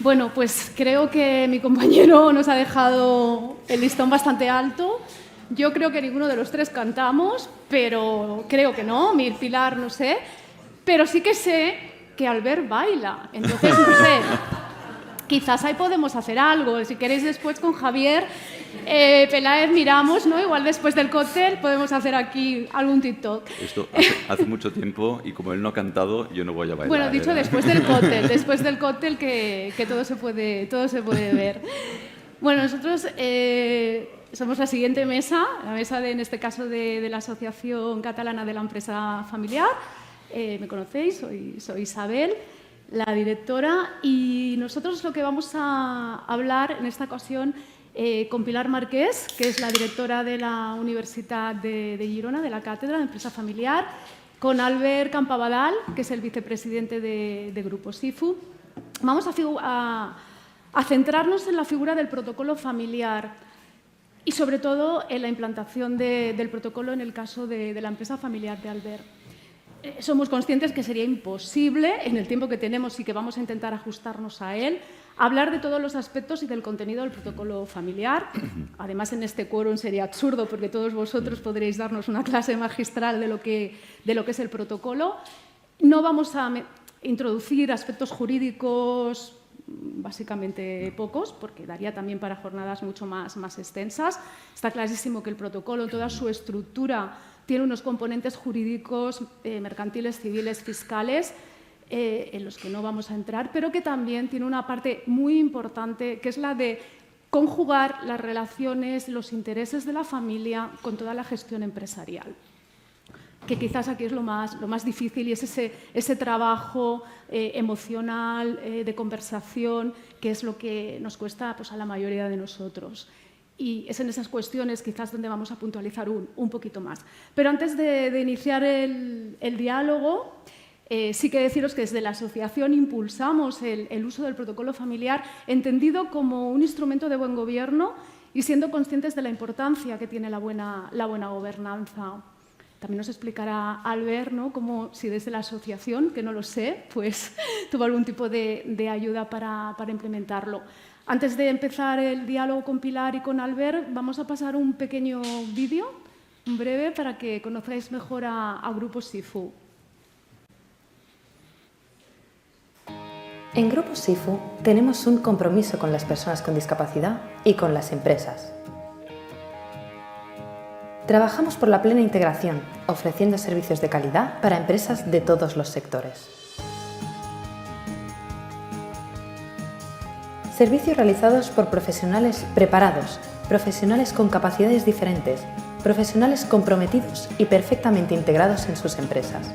Bueno, pues creo que mi compañero nos ha dejado el listón bastante alto. Yo creo que ninguno de los tres cantamos, pero creo que no, Pilar no sé, pero sí que sé que Albert baila. Entonces, no sé, quizás ahí podemos hacer algo. Si queréis después con Javier Peláez miramos, ¿no? Igual después del cóctel podemos hacer aquí algún TikTok. Esto hace mucho tiempo y como él no ha cantado, yo no voy a bailar. Bueno, dicho después del cóctel que todo se puede ver. Bueno, nosotros somos la siguiente mesa, la mesa en este caso de la Asociación Catalana de la Empresa Familiar. Me conocéis, soy Isabel, la directora, y nosotros lo que vamos a hablar en esta ocasión con Pilar Marqués, que es la directora de la Universitat de Girona, de la Cátedra de Empresa Familiar, con Albert Campabadal, que es el vicepresidente de Grupo SIFU. Vamos a centrarnos en la figura del protocolo familiar y, sobre todo, en la implantación del protocolo en el caso de la empresa familiar de Albert. Somos conscientes que sería imposible, en el tiempo que tenemos y que vamos a intentar ajustarnos a él, hablar de todos los aspectos y del contenido del protocolo familiar. Además, en este quórum sería absurdo porque todos vosotros podréis darnos una clase magistral de lo que es el protocolo. No vamos a introducir aspectos jurídicos básicamente pocos, porque daría también para jornadas mucho más extensas. Está clarísimo que el protocolo, toda su estructura, tiene unos componentes jurídicos, mercantiles, civiles, fiscales, en los que no vamos a entrar, pero que también tiene una parte muy importante, que es la de conjugar las relaciones, los intereses de la familia con toda la gestión empresarial. Que quizás aquí es lo más difícil y es ese trabajo emocional, de conversación, que es lo que nos cuesta pues, a la mayoría de nosotros. Y es en esas cuestiones quizás donde vamos a puntualizar un poquito más. Pero antes de iniciar el diálogo, sí que deciros que desde la asociación impulsamos el uso del protocolo familiar entendido como un instrumento de buen gobierno y siendo conscientes de la importancia que tiene la buena gobernanza. También nos explicará Albert, ¿no?, cómo si desde la asociación, que no lo sé, pues tuvo algún tipo de ayuda para implementarlo. Antes de empezar el diálogo con Pilar y con Albert, vamos a pasar un pequeño vídeo, un breve, para que conozcáis mejor a Grupo SIFU. En Grupo SIFU tenemos un compromiso con las personas con discapacidad y con las empresas. Trabajamos por la plena integración, ofreciendo servicios de calidad para empresas de todos los sectores. Servicios realizados por profesionales preparados, profesionales con capacidades diferentes, profesionales comprometidos y perfectamente integrados en sus empresas.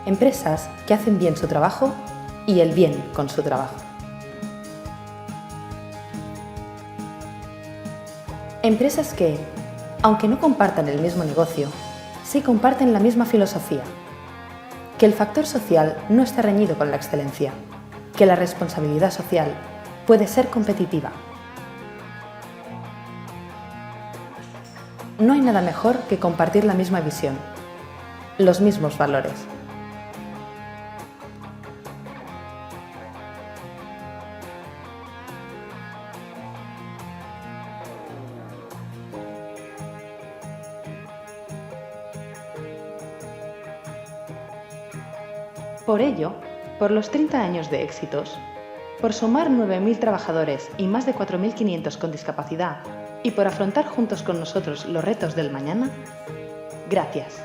Empresas que hacen bien su trabajo y el bien con su trabajo. Empresas que, aunque no compartan el mismo negocio, sí comparten la misma filosofía. Que el factor social no está reñido con la excelencia. Que la responsabilidad social puede ser competitiva. No hay nada mejor que compartir la misma visión, los mismos valores. Por ello, por los 30 años de éxitos, por sumar 9.000 trabajadores y más de 4.500 con discapacidad y por afrontar juntos con nosotros los retos del mañana, gracias.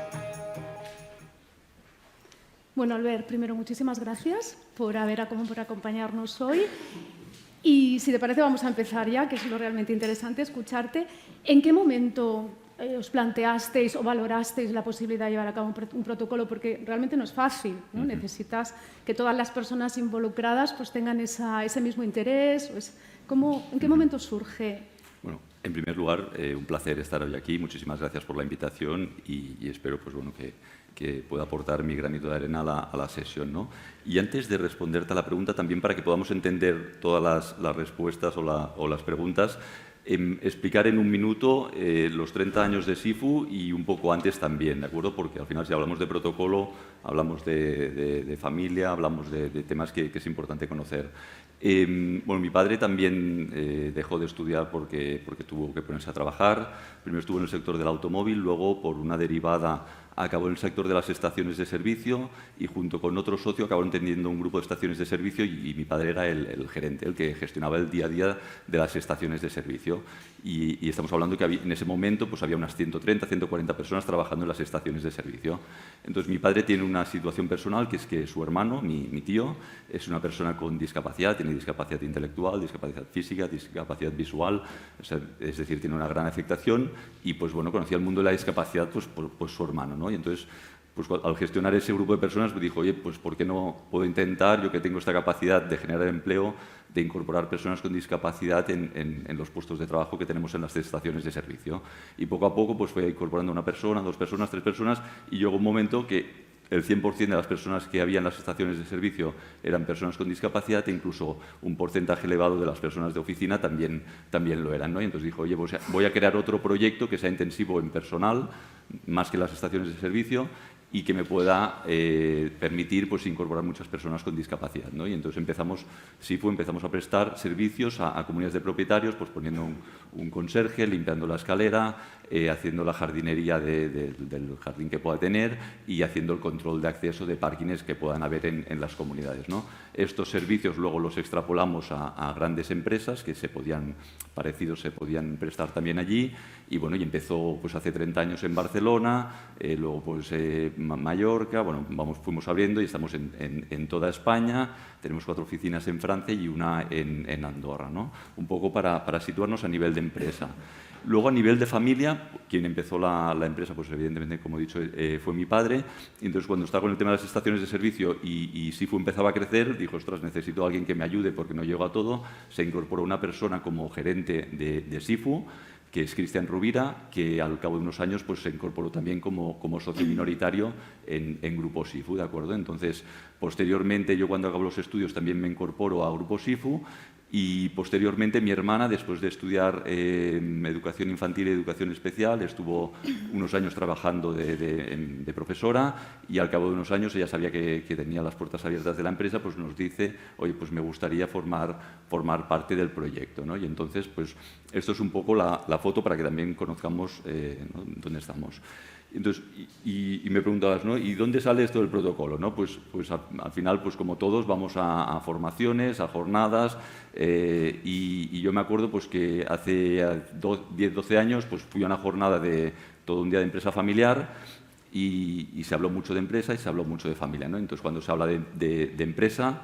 Bueno, Albert, primero muchísimas gracias por acompañarnos hoy. Y si te parece vamos a empezar ya, que es lo realmente interesante, escucharte. ¿En qué momento os planteasteis o valorasteis la posibilidad de llevar a cabo un protocolo? Porque realmente no es fácil, ¿no? Necesitas que todas las personas involucradas pues, tengan ese mismo interés. ¿En qué momento surge? Bueno, en primer lugar, un placer estar hoy aquí. Muchísimas gracias por la invitación y espero pues, bueno, que pueda aportar mi granito de arena a la sesión, ¿no? Y antes de responderte a la pregunta, también para que podamos entender todas las respuestas o las preguntas, explicar en un minuto los 30 años de SIFU y un poco antes también, ¿de acuerdo? Porque al final si hablamos de protocolo hablamos de familia, hablamos de temas que es importante conocer. Bueno, mi padre también dejó de estudiar porque tuvo que ponerse a trabajar. Primero estuvo en el sector del automóvil, luego por una derivada acabó en el sector de las estaciones de servicio y junto con otro socio acabaron teniendo un grupo de estaciones de servicio y mi padre era el gerente, el que gestionaba el día a día de las estaciones de servicio. Y estamos hablando que en ese momento pues había unas 130, 140 personas trabajando en las estaciones de servicio. Entonces mi padre tiene una situación personal que es que su hermano, mi tío, es una persona con discapacidad, tiene discapacidad intelectual, discapacidad física, discapacidad visual, es decir, tiene una gran afectación y pues bueno, conocía el mundo de la discapacidad pues por su hermano, ¿no? Y entonces, pues al gestionar ese grupo de personas, dijo, oye, pues ¿por qué no puedo intentar, yo que tengo esta capacidad de generar empleo, de incorporar personas con discapacidad en los puestos de trabajo que tenemos en las estaciones de servicio? Y poco a poco pues fue incorporando una persona, 2 personas, 3 personas y llegó un momento que el 100% de las personas que había en las estaciones de servicio eran personas con discapacidad e incluso un porcentaje elevado de las personas de oficina también lo eran, ¿no? Y entonces dijo, oye, pues voy a crear otro proyecto que sea intensivo en personal, más que las estaciones de servicio, y que me pueda permitir pues, incorporar muchas personas con discapacidad, ¿no? Y entonces empezamos a prestar servicios a comunidades de propietarios, pues poniendo un conserje, limpiando la escalera, haciendo la jardinería del jardín que pueda tener y haciendo el control de acceso de parkings que puedan haber en las comunidades, ¿no? Estos servicios luego los extrapolamos a grandes empresas que se podían prestar también allí y bueno, y empezó pues hace 30 años en Barcelona, luego pues Mallorca, bueno, fuimos abriendo y estamos en toda España, tenemos 4 oficinas en Francia y una en Andorra, ¿no? Un poco para situarnos a nivel de empresa. Luego, a nivel de familia, quien empezó la empresa, pues evidentemente, como he dicho, fue mi padre. Y entonces, cuando estaba con el tema de las estaciones de servicio y SIFU empezaba a crecer, dijo, ostras, necesito a alguien que me ayude porque no llego a todo. Se incorporó una persona como gerente de SIFU, que es Cristian Rubira, que al cabo de unos años pues, se incorporó también como socio minoritario en Grupo SIFU, ¿de acuerdo? Entonces, posteriormente, yo cuando acabo los estudios también me incorporo a Grupo SIFU y posteriormente mi hermana, después de estudiar educación infantil y educación especial, estuvo unos años trabajando de profesora y al cabo de unos años ella sabía que tenía las puertas abiertas de la empresa, pues nos dice, oye, pues me gustaría formar parte del proyecto, ¿no? Y entonces, pues esto es un poco la foto para que también conozcamos ¿no? dónde estamos. Entonces, y me preguntabas, ¿no? ¿Y dónde sale esto del protocolo? ¿No? Pues al final, pues como todos, vamos a formaciones, a jornadas, y yo me acuerdo pues, que hace 10, 12 años pues, fui a una jornada de todo un día de empresa familiar y se habló mucho de empresa y se habló mucho de familia, ¿no? Entonces, cuando se habla de empresa,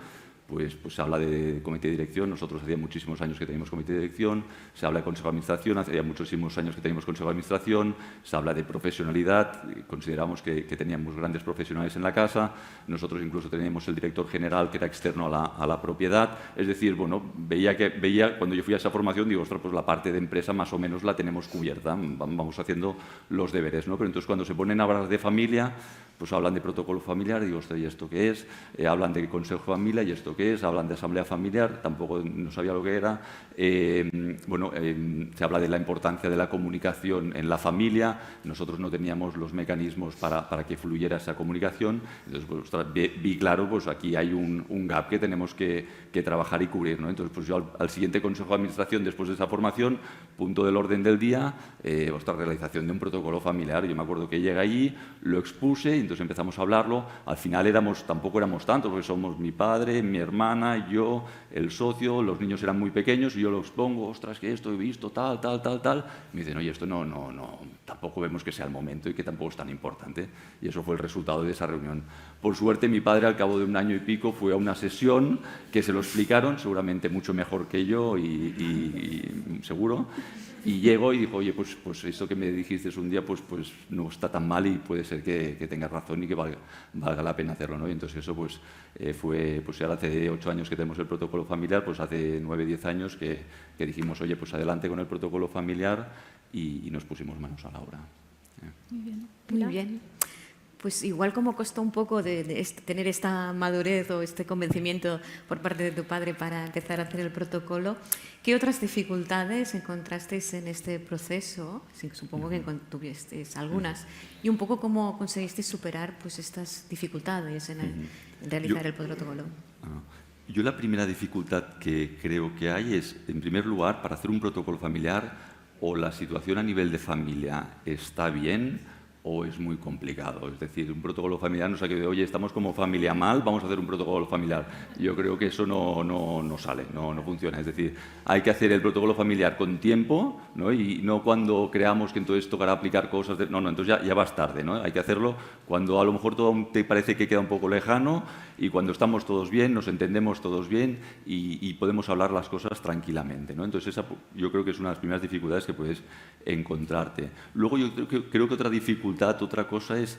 pues se habla de comité de dirección. Nosotros hacía muchísimos años que teníamos comité de dirección, se habla de consejo de administración, hacía muchísimos años que teníamos consejo de administración, se habla de profesionalidad, consideramos que teníamos grandes profesionales en la casa, nosotros incluso teníamos el director general que era externo a la propiedad, es decir, bueno, veía cuando yo fui a esa formación, digo, ostras, pues la parte de empresa más o menos la tenemos cubierta, vamos haciendo los deberes, ¿no? Pero entonces cuando se ponen a hablar de familia, pues hablan de protocolo familiar, digo, ostras, ¿y esto qué es? Hablan de consejo de familia, ¿y esto qué es? Hablan de asamblea familiar, tampoco no sabía lo que era. Se habla de la importancia de la comunicación en la familia. Nosotros no teníamos los mecanismos para que fluyera esa comunicación. Entonces, pues, ostras, vi claro, pues aquí hay un gap que tenemos que trabajar y cubrir, ¿no? Entonces, pues yo al siguiente consejo de administración, después de esa formación, punto del orden del día, realización de un protocolo familiar. Yo me acuerdo que llegué allí, lo expuse, entonces empezamos a hablarlo. Al final tampoco éramos tantos, porque somos mi padre, mi hermana, yo, el socio, los niños eran muy pequeños y yo lo expongo, ostras, que esto he visto, tal. Me dicen, oye, esto no, tampoco vemos que sea el momento y que tampoco es tan importante. Y eso fue el resultado de esa reunión. Por suerte, mi padre, al cabo de 1 año y pico, fue a una sesión que se lo explicaron, seguramente mucho mejor que yo y seguro. Y llegó y dijo, oye, pues esto que me dijiste un día, pues no está tan mal y puede ser que tengas razón y que valga la pena hacerlo, ¿no? Y entonces eso fue, ahora hace 8 años que tenemos el protocolo familiar, pues hace 9, 10 años que dijimos, oye, pues adelante con el protocolo familiar y nos pusimos manos a la obra. Muy bien. Pues igual como costó un poco de tener esta madurez o este convencimiento por parte de tu padre para empezar a hacer el protocolo, ¿qué otras dificultades encontrasteis en este proceso? Sí, supongo que tuvisteis algunas. Y un poco cómo conseguisteis superar pues, estas dificultades en realizar el protocolo. Yo la primera dificultad que creo que hay es, en primer lugar, para hacer un protocolo familiar, o la situación a nivel de familia está bien o es muy complicado. Es decir, un protocolo familiar no es aquello de, oye, estamos como familia mal, vamos a hacer un protocolo familiar. Yo creo que eso no sale, no funciona. Es decir, hay que hacer el protocolo familiar con tiempo, ¿no? Y no cuando creamos que entonces tocará aplicar cosas. No, entonces ya vas tarde, ¿no? Hay que hacerlo cuando a lo mejor todo aún te parece que queda un poco lejano y cuando estamos todos bien, nos entendemos todos bien y podemos hablar las cosas tranquilamente, ¿no? Entonces, esa yo creo que es una de las primeras dificultades que puedes encontrarte. Luego, yo creo que otra dificultad, otra cosa es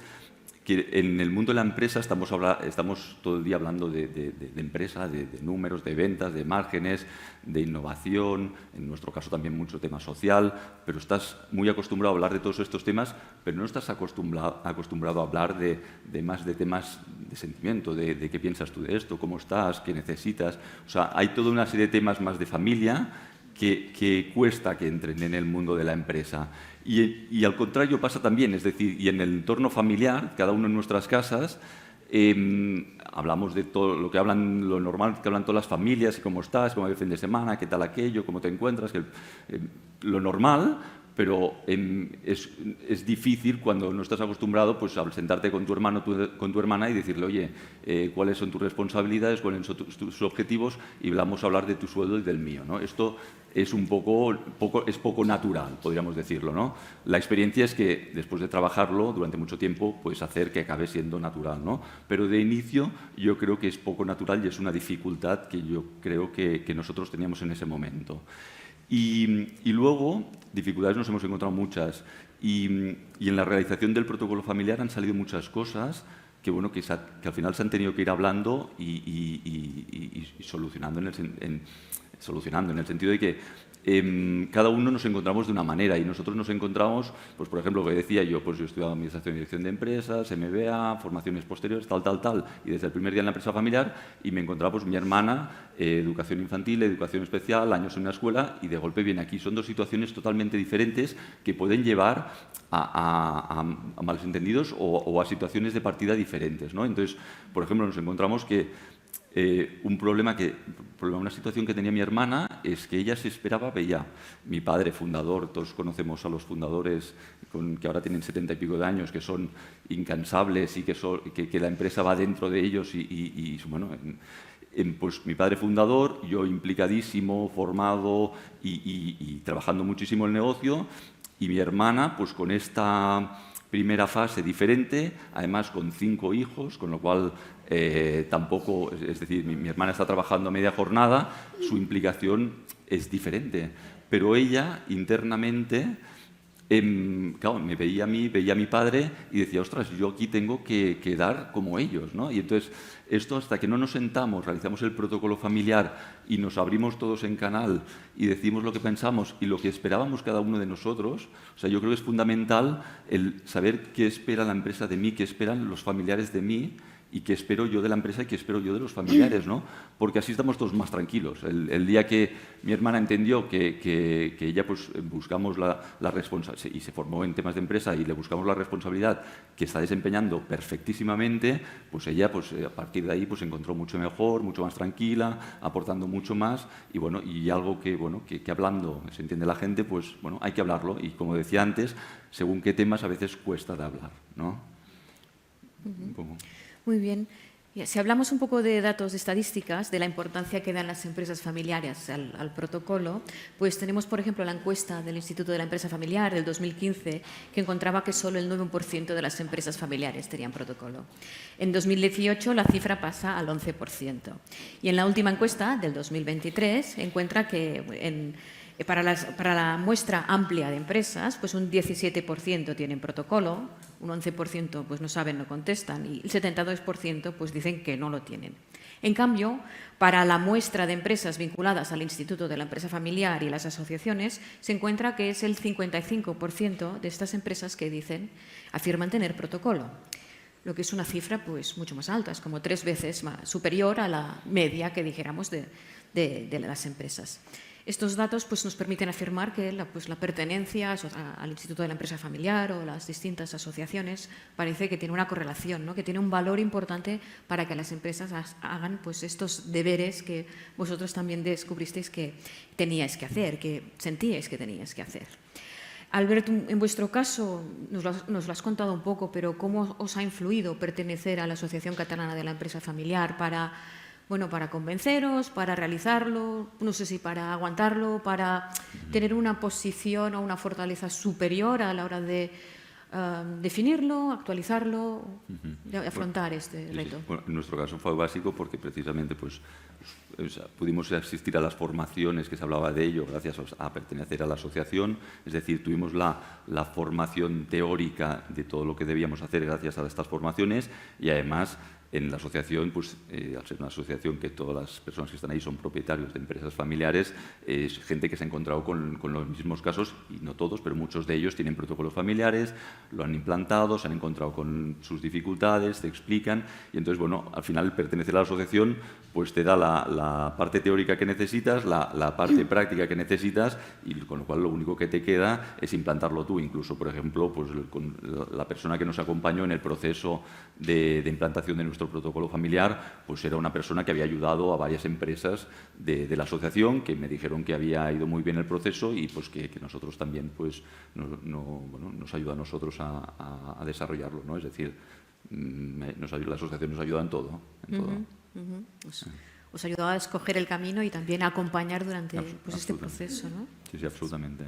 que en el mundo de la empresa estamos todo el día hablando de empresa, de números, de ventas, de márgenes, de innovación, en nuestro caso también mucho tema social, pero estás muy acostumbrado a hablar de todos estos temas, pero no estás acostumbrado a hablar de temas de sentimiento, de qué piensas tú de esto, cómo estás, qué necesitas. O sea, hay toda una serie de temas más de familia que cuesta que entren en el mundo de la empresa. Y al contrario pasa también, es decir, y en el entorno familiar, cada uno en nuestras casas, hablamos de todo lo que hablan, lo normal que hablan todas las familias, y cómo estás, cómo va el fin de semana, qué tal aquello, cómo te encuentras, lo normal. Pero es difícil cuando no estás acostumbrado pues, a sentarte con tu hermano, con tu hermana y decirle, oye, ¿cuáles son tus responsabilidades, cuáles son tus objetivos? Y vamos a hablar de tu sueldo y del mío, ¿no? Esto es poco natural, podríamos decirlo, ¿no? La experiencia es que después de trabajarlo durante mucho tiempo, puedes hacer que acabe siendo natural, ¿no? Pero de inicio yo creo que es poco natural y es una dificultad que yo creo que nosotros teníamos en ese momento. Y luego, dificultades nos hemos encontrado muchas. Y en la realización del protocolo familiar han salido muchas cosas que al final se han tenido que ir hablando y solucionando en el sentido de que cada uno nos encontramos de una manera y nosotros nos encontramos, pues por ejemplo, lo que decía yo, pues yo he estudiado Administración y Dirección de Empresas, MBA, formaciones posteriores, tal, y desde el primer día en la empresa familiar y me encontraba pues mi hermana, educación infantil, educación especial, años en una escuela y de golpe viene aquí. Son dos situaciones totalmente diferentes que pueden llevar a malos entendidos o a situaciones de partida diferentes, ¿no? Entonces, por ejemplo, nos encontramos que una situación que tenía mi hermana es que ella se esperaba, veía mi padre fundador, todos conocemos a los fundadores que ahora tienen 70 y pico de años, que son incansables y que la empresa va dentro de ellos pues mi padre fundador, yo implicadísimo, formado y trabajando muchísimo el negocio y mi hermana pues con esta primera fase diferente, además con 5 hijos, con lo cual tampoco, es decir, mi hermana está trabajando a media jornada, su implicación es diferente, pero ella internamente, claro, me veía a mí, veía a mi padre y decía, ostras, yo aquí tengo que dar como ellos, ¿no? Y entonces, esto hasta que no nos sentamos, realizamos el protocolo familiar y nos abrimos todos en canal y decimos lo que pensamos y lo que esperábamos cada uno de nosotros, o sea, yo creo que es fundamental el saber qué espera la empresa de mí, qué esperan los familiares de mí y qué espero yo de la empresa y qué espero yo de los familiares, ¿no? Porque así estamos todos más tranquilos. El día que mi hermana entendió que ella pues buscamos la responsabilidad y se formó en temas de empresa y le buscamos la responsabilidad que está desempeñando perfectísimamente, pues ella pues a partir de ahí pues se encontró mucho mejor, mucho más tranquila, aportando mucho más y bueno, y algo que hablando se entiende la gente, pues bueno, hay que hablarlo y como decía antes, según qué temas a veces cuesta de hablar, ¿no? Un poco. Muy bien. Si hablamos un poco de datos estadísticas, de la importancia que dan las empresas familiares al protocolo, pues tenemos, por ejemplo, la encuesta del Instituto de la Empresa Familiar del 2015, que encontraba que solo el 9% de las empresas familiares tenían protocolo. En 2018 la cifra pasa al 11%. Y en la última encuesta del 2023 encuentra que para la muestra amplia de empresas, pues un 17% tienen protocolo, un 11% pues no saben, no contestan y el 72% pues dicen que no lo tienen. En cambio, para la muestra de empresas vinculadas al Instituto de la Empresa Familiar y las asociaciones, se encuentra que es el 55% de estas empresas que afirman tener protocolo. lo que es una cifra pues mucho más alta, es como 3 veces superior a la media que dijéramos de las empresas. Estos datos pues, nos permiten afirmar que la pertenencia al Instituto de la Empresa Familiar o las distintas asociaciones parece que tiene una correlación, ¿no? Que tiene un valor importante para que las empresas hagan pues, estos deberes que vosotros también descubristeis que teníais que hacer, que sentíais que teníais que hacer. Albert, en vuestro caso, nos lo has contado un poco, pero ¿cómo os ha influido pertenecer a la Asociación Catalana de la Empresa Familiar para convenceros, para realizarlo, no sé si para aguantarlo, para tener una posición o una fortaleza superior a la hora de definirlo, actualizarlo, de afrontar este reto? Sí. Bueno, en nuestro caso fue básico porque precisamente pues, pudimos asistir a las formaciones que se hablaba de ello gracias a pertenecer a la asociación, es decir, tuvimos la formación teórica de todo lo que debíamos hacer gracias a estas formaciones y además en la asociación, pues, al ser una asociación que todas las personas que están ahí son propietarios de empresas familiares, es gente que se ha encontrado con los mismos casos, y no todos, pero muchos de ellos tienen protocolos familiares, lo han implantado, se han encontrado con sus dificultades, te explican, y entonces, bueno, al final pertenecer a la asociación pues te da la parte teórica que necesitas, la parte práctica que necesitas, y con lo cual lo único que te queda es implantarlo tú. Incluso, por ejemplo, pues con la persona que nos acompañó en el proceso de implantación de nuestro protocolo familiar, pues era una persona que había ayudado a varias empresas de la asociación, que me dijeron que había ido muy bien el proceso y pues que nosotros también pues, nos ayuda a nosotros a desarrollarlo, ¿no? Es decir, la asociación nos ayuda en todo. todo. Os ayudaba a escoger el camino y también a acompañar durante pues, este proceso, ¿no? Sí, absolutamente.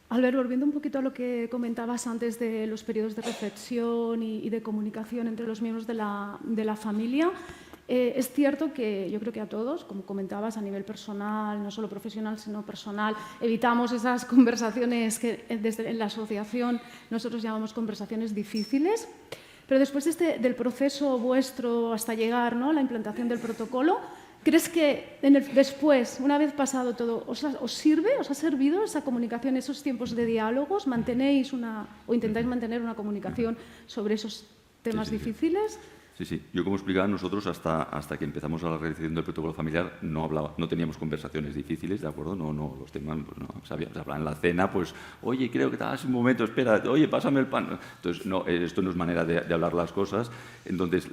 Albert, volviendo un poquito a lo que comentabas antes de los periodos de reflexión y de comunicación entre los miembros de la familia, es cierto que yo creo que a todos, como comentabas, a nivel personal, no solo profesional, sino personal, evitamos esas conversaciones que en la asociación nosotros llamamos conversaciones difíciles. Pero después del proceso vuestro hasta llegar, ¿no?, a la implantación del protocolo, ¿crees que después, una vez pasado todo, os sirve, os ha servido esa comunicación, esos tiempos de diálogos? ¿Mantenéis o intentáis mantener una comunicación sobre esos temas difíciles? Sí. Yo, como explicaba, nosotros hasta que empezamos a la realización del protocolo familiar no teníamos conversaciones difíciles, ¿de acuerdo? Los temas, pues no sabíamos. Se hablaba en la cena, pues, oye, creo que estás un momento, espera, oye, pásame el pan. Entonces, no, esto no es manera de hablar las cosas. Entonces,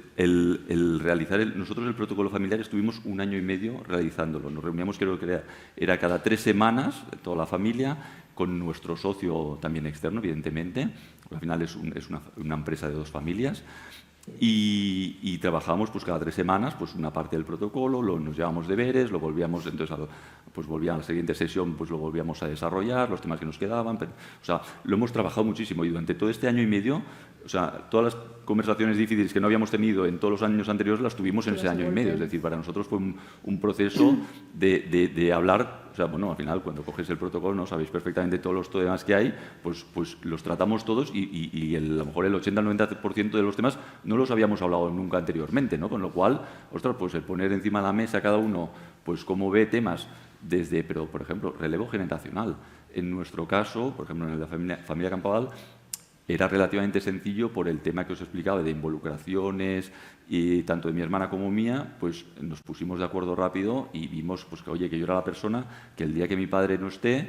nosotros el protocolo familiar estuvimos 1 año y medio realizándolo. Nos reuníamos, creo que era cada 3 semanas, toda la familia, con nuestro socio también externo, evidentemente. Al final es una empresa de 2 familias. Y trabajábamos pues cada 3 semanas pues una parte del protocolo, nos llevábamos deberes, lo volvíamos, entonces pues volvía a la siguiente sesión, pues lo volvíamos a desarrollar, los temas que nos quedaban, o sea, lo hemos trabajado muchísimo y durante todo este 1 año y medio, o sea, todas las conversaciones difíciles que no habíamos tenido en todos los años anteriores las tuvimos en ese 1 año y medio, es decir, para nosotros fue un proceso de hablar. O sea, bueno, al final, cuando coges el protocolo, no sabéis perfectamente todos los temas que hay, pues los tratamos todos y a lo mejor el 80-90% de los temas no los habíamos hablado nunca anteriormente, ¿no? Con lo cual, ostras, pues el poner encima de la mesa cada uno, pues cómo ve temas pero, por ejemplo, relevo generacional. En nuestro caso, por ejemplo, en la familia Campaval, era relativamente sencillo por el tema que os explicaba de involucraciones y tanto de mi hermana como mía, pues nos pusimos de acuerdo rápido y vimos pues, que yo era la persona que el día que mi padre no esté,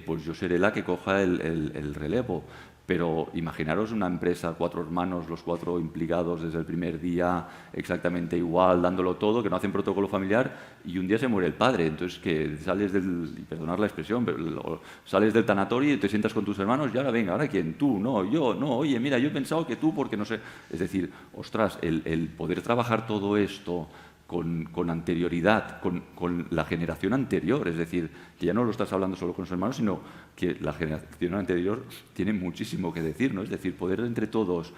pues yo seré la que coja el relevo. Pero imaginaros una empresa, 4 hermanos, los 4 implicados desde el primer día, exactamente igual, dándolo todo, que no hacen protocolo familiar, y un día se muere el padre. Entonces, que sales y perdonad la expresión, pero sales del tanatorio y te sientas con tus hermanos, y ahora venga, ¿ahora quién? Tú, no, yo, no, oye, mira, yo he pensado que tú, porque no sé. Es decir, ostras, el poder trabajar todo esto con anterioridad, con la generación anterior, es decir, que ya no lo estás hablando solo con sus hermanos, sino que la generación anterior tiene muchísimo que decir, ¿no? Es decir, poder entre todos,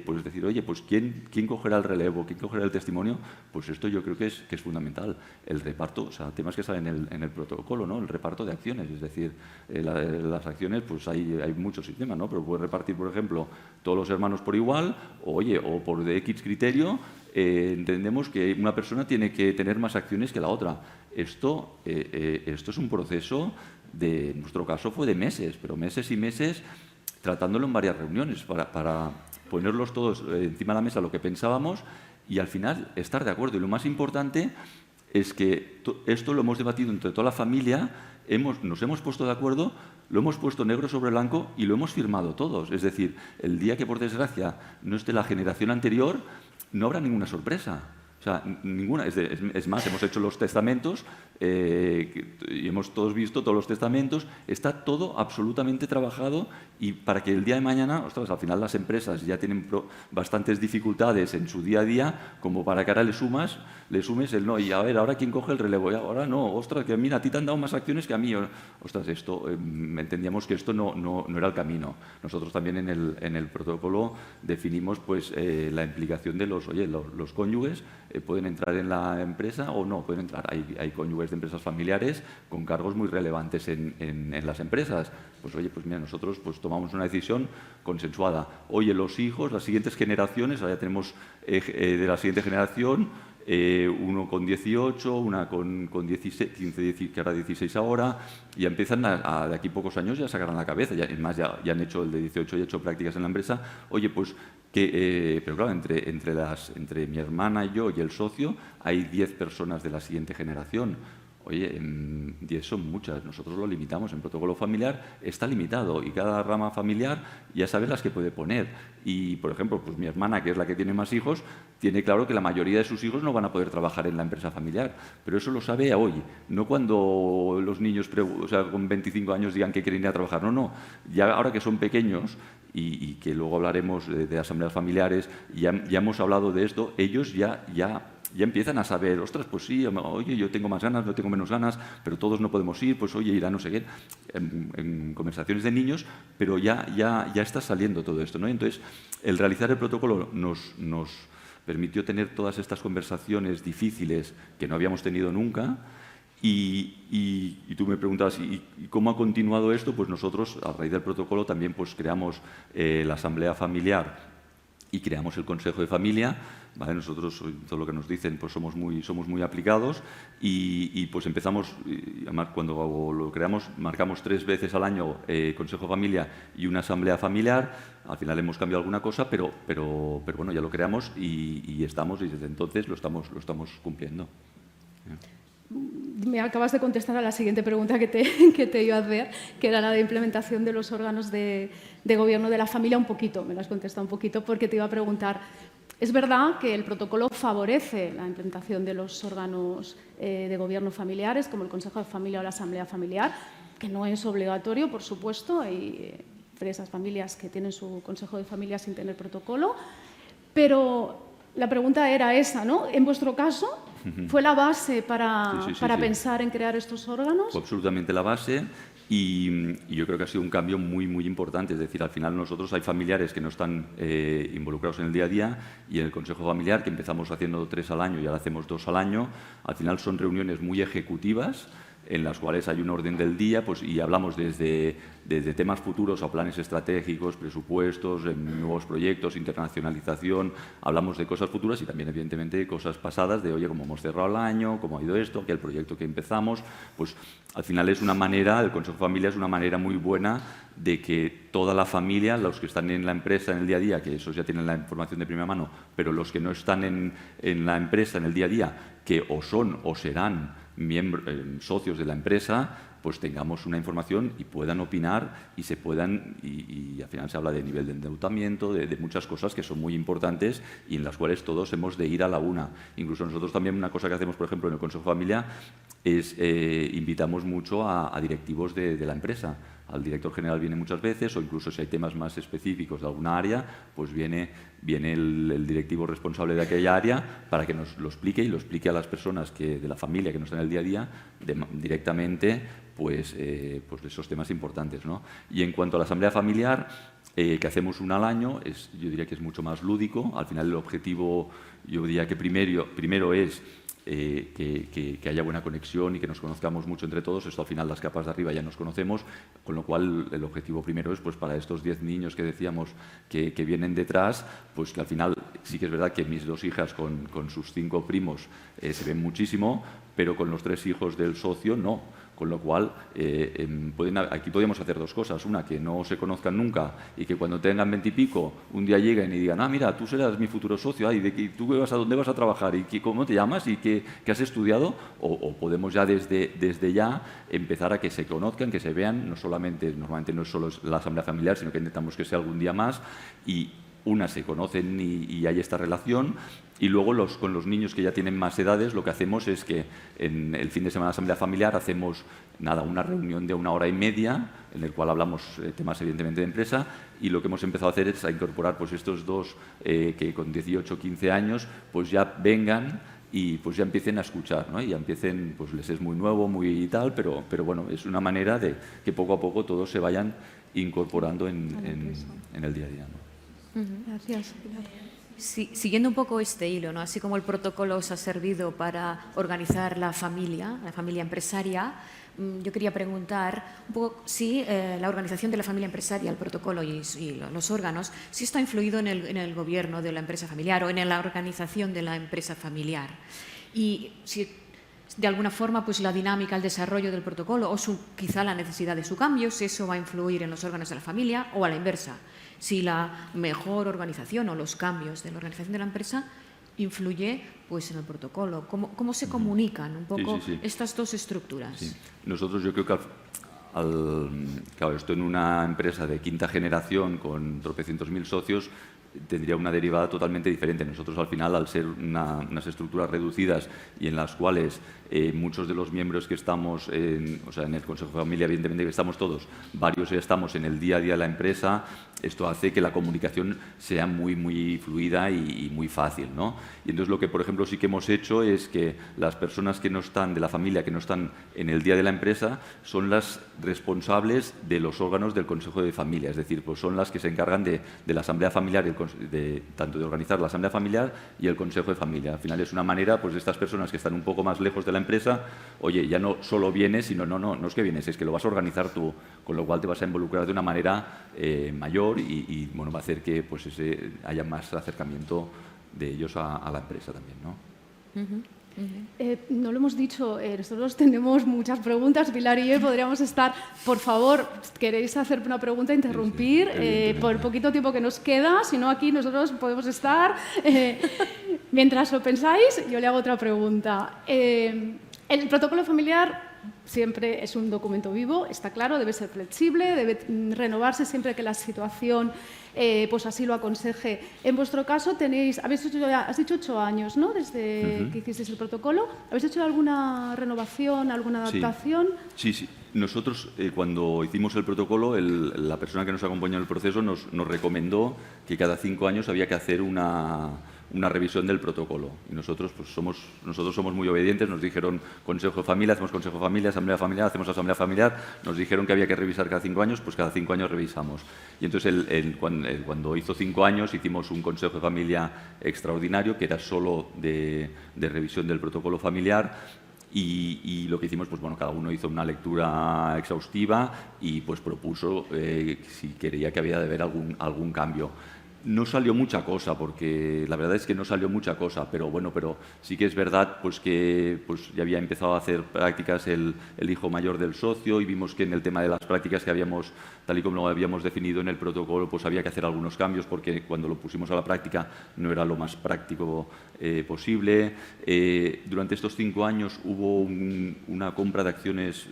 pues decir, oye, pues ¿quién cogerá el relevo, quién cogerá el testimonio? Pues esto yo creo que es fundamental. El reparto, o sea, temas que salen en el protocolo, ¿no? El reparto de acciones, es decir, las acciones, pues hay muchos sistemas, ¿no? Pero puedes repartir, por ejemplo, todos los hermanos por igual, o por de X criterio. Entendemos que una persona tiene que tener más acciones que la otra. Esto es un proceso en nuestro caso fue de meses, pero meses y meses tratándolo en varias reuniones para ponerlos todos encima de la mesa lo que pensábamos y al final estar de acuerdo. Y lo más importante es que esto lo hemos debatido entre toda la familia, nos hemos puesto de acuerdo, lo hemos puesto negro sobre blanco y lo hemos firmado todos. Es decir, el día que por desgracia no esté la generación anterior, no habrá ninguna sorpresa. O sea, ninguna. Es más, hemos hecho los testamentos y hemos todos visto todos los testamentos. Está todo absolutamente trabajado y para que el día de mañana, ostras, al final las empresas ya tienen bastantes dificultades en su día a día, como para que ahora le sumes el no. Y a ver, ahora quién coge el relevo. Y ahora no, ostras, que mira, a ti te han dado más acciones que a mí. Ostras, esto, entendíamos que esto no era el camino. Nosotros también en el protocolo definimos pues, la implicación de los cónyuges. Pueden entrar en la empresa o no pueden entrar. Hay cónyuges de empresas familiares con cargos muy relevantes en las empresas. Pues oye, pues mira, nosotros pues tomamos una decisión consensuada. Oye, los hijos, las siguientes generaciones, ahora ya tenemos de la siguiente generación uno con 18, una con 16, 15, que ahora 16 ahora, y empiezan de aquí a pocos años ya sacarán la cabeza. Ya, es más, ya han hecho el de 18 y ha hecho prácticas en la empresa. Oye, pues pero claro, entre mi hermana y yo y el socio hay 10 personas de la siguiente generación. Oye, 10 son muchas, nosotros lo limitamos. En protocolo familiar está limitado y cada rama familiar ya sabe las que puede poner. Y, por ejemplo, pues mi hermana, que es la que tiene más hijos, tiene claro que la mayoría de sus hijos no van a poder trabajar en la empresa familiar. Pero eso lo sabe hoy, no cuando los niños con 25 años digan que quieren ir a trabajar. No, ya ahora que son pequeños y que luego hablaremos de asambleas familiares, ya hemos hablado de esto, ellos ya empiezan a saber, ostras, pues sí, oye, yo tengo más ganas, yo tengo menos ganas, pero todos no podemos ir, pues oye, irá no sé qué, en conversaciones de niños, pero ya está saliendo todo esto, ¿no? Entonces, el realizar el protocolo nos permitió tener todas estas conversaciones difíciles que no habíamos tenido nunca. Y tú me preguntabas, ¿y cómo ha continuado esto? Pues nosotros, a raíz del protocolo, también pues, creamos la asamblea familiar y creamos el consejo de familia. ¿Vale? Nosotros, todo lo que nos dicen, pues somos muy aplicados y pues empezamos, además cuando lo creamos, marcamos 3 veces al año consejo de familia y una asamblea familiar. Al final hemos cambiado alguna cosa, pero bueno, ya lo creamos y estamos, y desde entonces lo estamos cumpliendo. Me acabas de contestar a la siguiente pregunta que te iba a hacer, que era la de implementación de los órganos de gobierno de la familia. Un poquito, me lo has contestado un poquito, porque te iba a preguntar, es verdad que el protocolo favorece la implementación de los órganos de gobierno familiares, como el Consejo de Familia o la Asamblea Familiar, que no es obligatorio, por supuesto, hay empresas, familias que tienen su Consejo de Familia sin tener protocolo, pero la pregunta era esa, ¿no? En vuestro caso, ¿fue la base para pensar en crear estos órganos? Fue absolutamente la base y yo creo que ha sido un cambio muy importante. Es decir, al final nosotros hay familiares que no están involucrados en el día a día y en el Consejo Familiar, que empezamos haciendo 3 al año y ahora hacemos 2 al año, al final son reuniones muy ejecutivas en las cuales hay un orden del día pues, y hablamos desde temas futuros a planes estratégicos, presupuestos, nuevos proyectos, internacionalización, hablamos de cosas futuras y también, evidentemente, de cosas pasadas, de, oye, cómo hemos cerrado el año, cómo ha ido esto, que el proyecto que empezamos, pues al final es una manera, el Consejo de Familia es una manera muy buena de que toda la familia, los que están en la empresa en el día a día, que esos ya tienen la información de primera mano, pero los que no están en la empresa en el día a día, que o son o serán socios de la empresa, pues tengamos una información y puedan opinar y se puedan, y al final se habla de nivel de endeudamiento, de muchas cosas que son muy importantes y en las cuales todos hemos de ir a la una. Incluso nosotros también, una cosa que hacemos, por ejemplo, en el Consejo de Familia es invitamos mucho a directivos de la empresa. Al director general viene muchas veces, o incluso si hay temas más específicos de alguna área, pues viene el directivo responsable de aquella área para que nos lo explique y lo explique a las personas de la familia que no están en el día a día directamente, pues esos temas importantes, ¿no? Y en cuanto a la asamblea familiar, que hacemos una al año, yo diría que es mucho más lúdico. Al final el objetivo, yo diría que primero es que haya buena conexión y que nos conozcamos mucho entre todos. Esto al final las capas de arriba ya nos conocemos, con lo cual el objetivo primero es pues para estos 10 niños que decíamos que vienen detrás, pues que al final sí que es verdad que mis 2 hijas con sus 5 primos se ven muchísimo, pero con los 3 hijos del socio no. Con lo cual, aquí podríamos hacer dos cosas. Una, que no se conozcan nunca y que cuando tengan 20 y pico, un día lleguen y digan, ah, mira, tú serás mi futuro socio, ¿tú dónde vas a trabajar? ¿Y cómo te llamas? ¿Y qué has estudiado? O podemos ya desde ya empezar a que se conozcan, que se vean, normalmente no es solo la asamblea familiar, sino que intentamos que sea algún día más, y se conocen y hay esta relación. Y luego con los niños que ya tienen más edades, lo que hacemos es que en el fin de semana de asamblea familiar hacemos una reunión de 1 hora y media en el cual hablamos temas evidentemente de empresa, y lo que hemos empezado a hacer es a incorporar pues estos dos que con 18 o 15 años pues ya vengan y pues ya empiecen a escuchar, ¿no? Y ya empiecen, pues les es muy nuevo, muy tal, pero bueno, es una manera de que poco a poco todos se vayan incorporando en el día a día, ¿no? Gracias, Pilar. Sí, siguiendo un poco este hilo, ¿no? Así como el protocolo os ha servido para organizar la familia empresaria, yo quería preguntar un poco si la organización de la familia empresaria, el protocolo y los órganos, si esto ha influido en el gobierno de la empresa familiar o en la organización de la empresa familiar. Y si de alguna forma pues la dinámica, el desarrollo del protocolo o quizá la necesidad de su cambio, si eso va a influir en los órganos de la familia o a la inversa. Si la mejor organización o los cambios de la organización de la empresa influye pues en el protocolo. ¿Cómo se comunican un poco estas dos estructuras? Sí. Nosotros, yo creo que claro, esto en una empresa de quinta generación con tropecientos mil socios tendría una derivada totalmente diferente. Nosotros, al final, al ser unas estructuras reducidas y en las cuales muchos de los miembros que estamos en el Consejo de Familia, evidentemente que estamos todos, varios estamos en el día a día de la empresa, esto hace que la comunicación sea muy, muy fluida y muy fácil, ¿no? Y entonces lo que, por ejemplo, sí que hemos hecho es que las personas que no están de la familia, que no están en el día de la empresa, son las responsables de los órganos del Consejo de Familia, es decir, pues son las que se encargan de la asamblea familiar, tanto de organizar la asamblea familiar y el Consejo de Familia. Al final es una manera, pues, de estas personas que están un poco más lejos de la empresa, oye, ya no solo vienes, sino no es que vienes, es que lo vas a organizar tú, con lo cual te vas a involucrar de una manera mayor y bueno, va a hacer que pues haya más acercamiento de ellos a la empresa también, ¿no? No lo hemos dicho, nosotros tenemos muchas preguntas, Pilar y yo podríamos estar, por favor, queréis hacer una pregunta, interrumpir, por el poquito tiempo que nos queda, si no aquí nosotros podemos estar. Mientras lo pensáis, yo le hago otra pregunta. El protocolo familiar siempre es un documento vivo, está claro, debe ser flexible, debe renovarse siempre que la situación pues así lo aconseje. En vuestro caso has dicho 8 años, ¿no? Desde que hicisteis el protocolo. ¿Habéis hecho alguna renovación, alguna adaptación? Sí. Nosotros, cuando hicimos el protocolo, la persona que nos acompañó en el proceso nos recomendó que cada 5 años había que hacer una revisión del protocolo. Y nosotros somos muy obedientes, nos dijeron Consejo de Familia, hacemos Consejo de Familia, Asamblea Familiar, hacemos Asamblea Familiar, nos dijeron que había que revisar cada 5 años, pues cada 5 años revisamos. Y entonces cuando hizo 5 años hicimos un Consejo de Familia extraordinario, que era solo de revisión del protocolo familiar. Y lo que hicimos, pues bueno, cada uno hizo una lectura exhaustiva y pues propuso si quería que había de haber algún cambio. No salió mucha cosa, porque la verdad es que no salió mucha cosa, pero sí que es verdad pues que pues ya había empezado a hacer prácticas el hijo mayor del socio, y vimos que en el tema de las prácticas que habíamos, tal y como lo habíamos definido en el protocolo, pues había que hacer algunos cambios, porque cuando lo pusimos a la práctica no era lo más práctico posible. Durante estos 5 años hubo una compra de acciones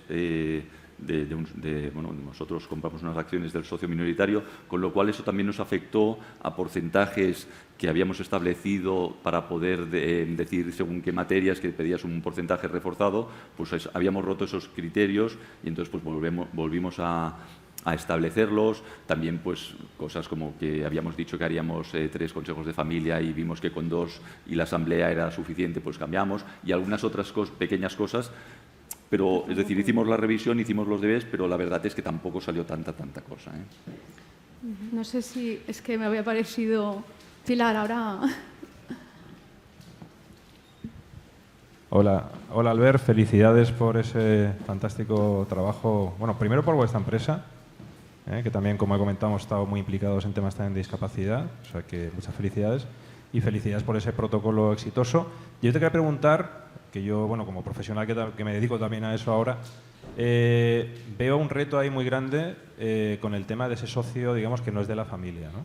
nosotros compramos unas acciones del socio minoritario, con lo cual eso también nos afectó a porcentajes que habíamos establecido para poder decir según qué materias que pedías un porcentaje reforzado, pues habíamos roto esos criterios y entonces pues volvimos a establecerlos. También pues cosas como que habíamos dicho que haríamos 3 consejos de familia y vimos que con 2 y la asamblea era suficiente, pues cambiamos, y algunas otras pequeñas cosas. Pero, es decir, hicimos la revisión, hicimos los deberes, pero la verdad es que tampoco salió tanta cosa, ¿eh? No sé si es que me había parecido... Pilar, ahora... Hola Albert, felicidades por ese fantástico trabajo. Bueno, primero por vuestra empresa, que también, como he comentado, hemos estado muy implicados en temas también de discapacidad, o sea que muchas felicidades. Y felicidades por ese protocolo exitoso. Yo te quería preguntar, que yo, bueno, como profesional que me dedico también a eso ahora, Veo un reto ahí muy grande con el tema de ese socio, digamos, que no es de la familia, ¿no?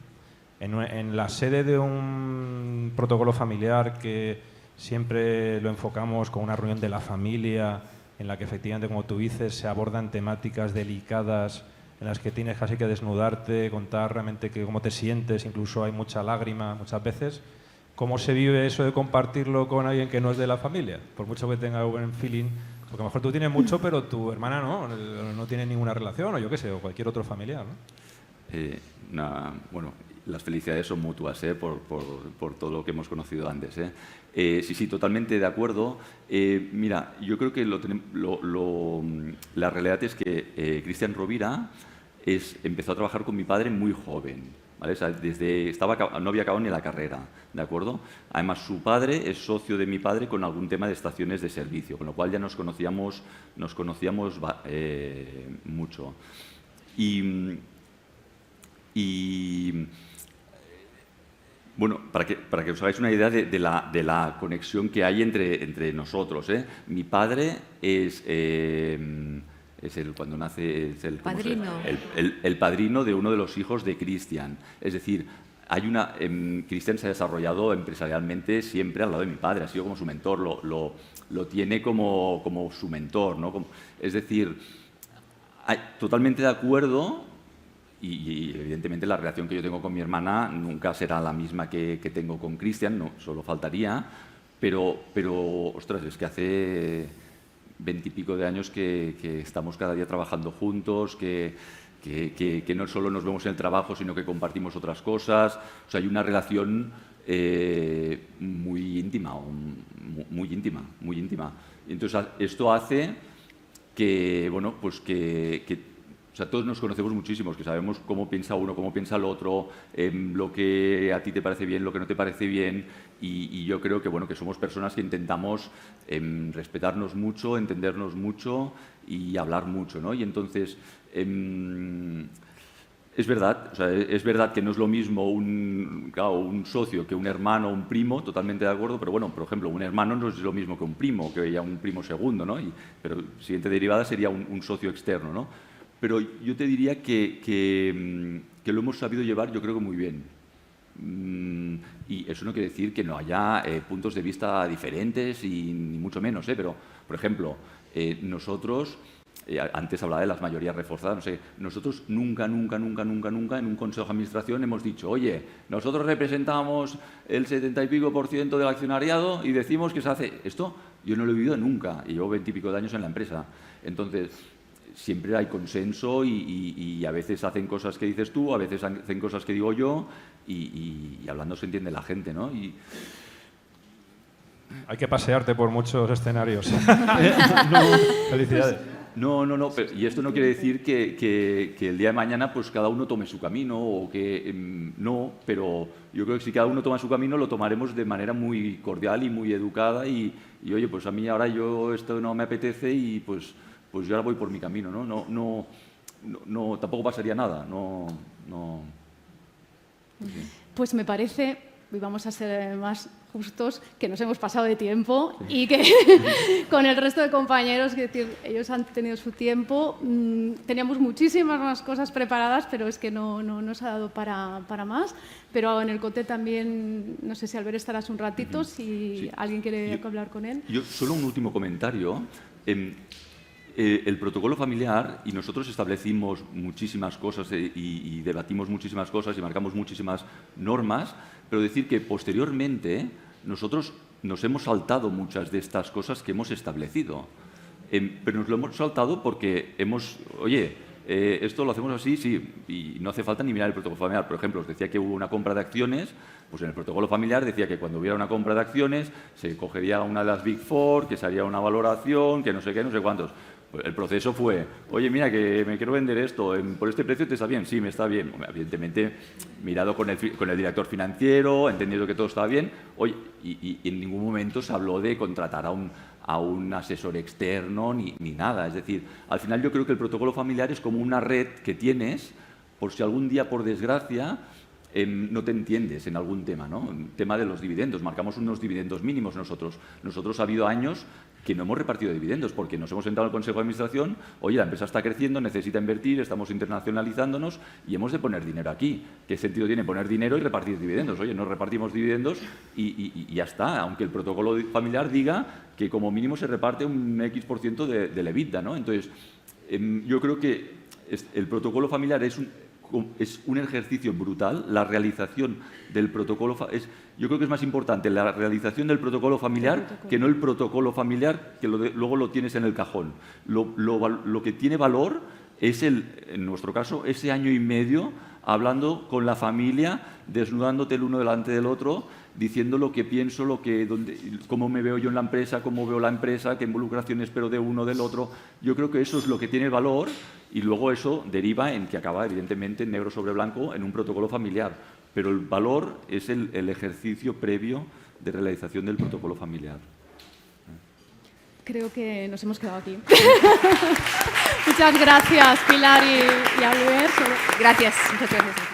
En la sede de un protocolo familiar que siempre lo enfocamos con una reunión de la familia, en la que efectivamente, como tú dices, se abordan temáticas delicadas, en las que tienes casi que desnudarte, contar realmente cómo te sientes, incluso hay mucha lágrima muchas veces. ¿Cómo se vive eso de compartirlo con alguien que no es de la familia? Por mucho que tenga buen feeling, porque a lo mejor tú tienes mucho, pero tu hermana no tiene ninguna relación, o yo qué sé, o cualquier otro familiar, ¿no? Bueno, las felicidades son mutuas, por todo lo que hemos conocido antes. Sí, totalmente de acuerdo. Mira, yo creo que la realidad es que Cristian Rovira empezó a trabajar con mi padre muy joven, ¿vale? O sea, no había acabado ni la carrera, ¿de acuerdo? Además, su padre es socio de mi padre con algún tema de estaciones de servicio, con lo cual ya nos conocíamos mucho. Bueno, para que os hagáis una idea de la conexión que hay entre nosotros, ¿eh? Mi padre cuando nace, es el padrino de uno de los hijos de Cristian. Es decir, Cristian se ha desarrollado empresarialmente siempre al lado de mi padre, ha sido como su mentor, lo tiene como su mentor, ¿no? Es decir, totalmente de acuerdo. Y evidentemente la relación que yo tengo con mi hermana nunca será la misma que tengo con Cristian, no, solo faltaría, pero ostras, es que hace 20 y pico de años que estamos cada día trabajando juntos, que no solo nos vemos en el trabajo, sino que compartimos otras cosas. O sea, hay una relación muy íntima, muy íntima. Y entonces esto hace que, bueno, pues o sea, todos nos conocemos muchísimos, que sabemos cómo piensa uno, cómo piensa el otro, lo que a ti te parece bien, lo que no te parece bien, y yo creo que, bueno, que somos personas que intentamos respetarnos mucho, entendernos mucho y hablar mucho, ¿no? Y entonces, es verdad, o sea, es verdad que no es lo mismo un socio que un hermano o un primo, totalmente de acuerdo, pero bueno, por ejemplo, un hermano no es lo mismo que un primo, que ya un primo segundo, ¿no? Pero siguiente derivada sería un socio externo, ¿no? Pero yo te diría que lo hemos sabido llevar, yo creo que muy bien. Y eso no quiere decir que no haya puntos de vista diferentes, y ni mucho menos, pero, por ejemplo, nosotros, antes hablaba de las mayorías reforzadas, no sé, nosotros nunca en un consejo de administración hemos dicho, oye, nosotros representamos el 70 y pico % del accionariado y decimos que se hace esto. Yo no lo he vivido nunca, y llevo 20 y pico de años en la empresa. Entonces, siempre hay consenso y a veces hacen cosas que dices tú, a veces hacen cosas que digo yo, y hablando se entiende la gente, ¿no? Hay que pasearte por muchos escenarios. Felicidades. No, y esto no quiere decir que el día de mañana pues cada uno tome su camino, o que no, pero yo creo que si cada uno toma su camino lo tomaremos de manera muy cordial y muy educada, y oye, pues a mí ahora esto no me apetece y pues yo ahora voy por mi camino, ¿no? No, tampoco pasaría nada, no. Pues me parece, y vamos a ser más justos, que nos hemos pasado de tiempo, y que con el resto de compañeros, es decir, ellos han tenido su tiempo, teníamos muchísimas más cosas preparadas, pero es que no nos ha dado para más. Pero en el COTE también, no sé si Albert estarás un ratito, si alguien quiere hablar con él. Yo solo un último comentario. El protocolo familiar, y nosotros establecimos muchísimas cosas y debatimos muchísimas cosas y marcamos muchísimas normas, pero decir que posteriormente nosotros nos hemos saltado muchas de estas cosas que hemos establecido. Pero nos lo hemos saltado porque esto lo hacemos así, sí, y no hace falta ni mirar el protocolo familiar. Por ejemplo, os decía que hubo una compra de acciones, pues en el protocolo familiar decía que cuando hubiera una compra de acciones se cogería una de las Big Four, que se haría una valoración, que no sé qué, no sé cuántos. El proceso fue, oye, mira, que me quiero vender esto, por este precio te está bien, sí, me está bien. Evidentemente, mirado con el director financiero, entendiendo que todo estaba bien, oye, y en ningún momento se habló de contratar a un asesor externo ni nada. Es decir, al final yo creo que el protocolo familiar es como una red que tienes por si algún día, por desgracia, no te entiendes en algún tema, ¿no? El tema de los dividendos. Marcamos unos dividendos mínimos nosotros. Nosotros ha habido años que no hemos repartido dividendos porque nos hemos sentado al Consejo de Administración, oye, la empresa está creciendo, necesita invertir, estamos internacionalizándonos y hemos de poner dinero aquí. ¿Qué sentido tiene poner dinero y repartir dividendos? Oye, no repartimos dividendos y ya está, aunque el protocolo familiar diga que como mínimo se reparte un X% del EBITDA, ¿no? Entonces, yo creo que el protocolo familiar es un ejercicio brutal. La realización del protocolo yo creo que es más importante la realización del protocolo familiar que no el protocolo familiar, que luego lo tienes en el cajón. Lo que tiene valor es, en nuestro caso, ese año y medio hablando con la familia, desnudándote el uno delante del otro, diciendo lo que pienso, cómo me veo yo en la empresa, cómo veo la empresa, qué involucración espero de uno del otro. Yo creo que eso es lo que tiene valor y luego eso deriva en que acaba, evidentemente, en negro sobre blanco en un protocolo familiar. Pero el valor es el ejercicio previo de realización del protocolo familiar. Creo que nos hemos quedado aquí. Muchas gracias, Pilar y Albert. Gracias. Muchas gracias.